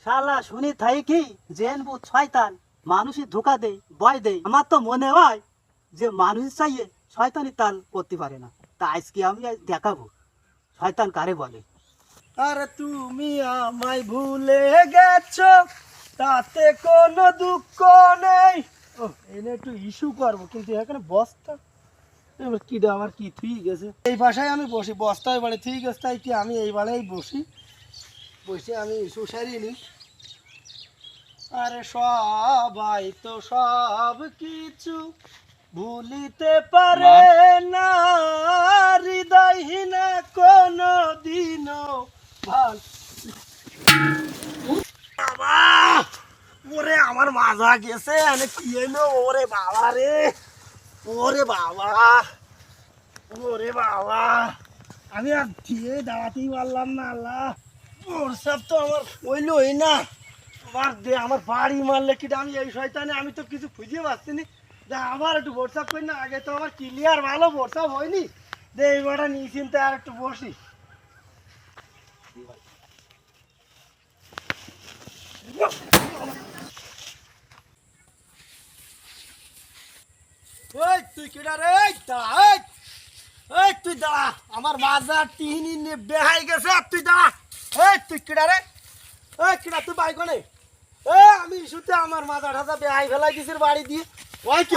শালা শুনি থাই কি জেন বুত শয়তান মানুষই ধোকা দেয় ভয় দেয়। আমার তো মনে হয় যে মানুষ চাইয়ে শয়তানি তাল করতে পারে না। তা আজকে আমি আজ দেখাবো শয়তান কারে বলে। আরে তুমি আমায় ভুলে গেছো, তাতে কোনো দুঃখ নেই। ও এনে একটু ইস্যু করবো, কিন্তু এখানে বস্তা এবার কিটা আমার কি ঠিক আছে। এই বাসায় আমি বসি, বস্তায় বাড়ি ঠিক আছে, তাই কি আমি এই বাড়াই বসি, বসে আমি ইস্যু সারিয়ে নিই। আরে সবাই তো সব কিছু ভুলিতে পারে না, হৃদয়হীনা কোনো দিনও ভাল। বাবা ওরে আমার মাজা গেছে, এনে কি এলো ওরে বাবা রে, ওরে বাবা, ওরে বাবা, আমি আর দিয়ে দাঁড়াতেই পারলাম না। আল্লাহ ওর সব তো আমার হইলই না, আমার বাড়ি মারলে কিটা আমি এই শয়তানে, আমি তো কিছু খুঁজে পাচ্ছি না। আবার একটু হোয়াটসঅ্যাপ করি না, আগে তো আমার ক্লিয়ার ভালো হোয়াটসঅ্যাপ হয়নি। এইবারটা নিশ্চিন্তে আর একটু বসি। এই তুই কিটা রে, দাঁড়া, এই তুই দাঁড়া, আমার বাজার টিহিনি বেহাই গেছে, তুই দাঁড়া। এই তুই কিটা রে, এই কিটা তুই বাইক নে, আমি ইস্যুতে আমার মাজা ঠাজা বেহাই ফেলাই দিছিস বাড়ি দিয়ে। ওই কি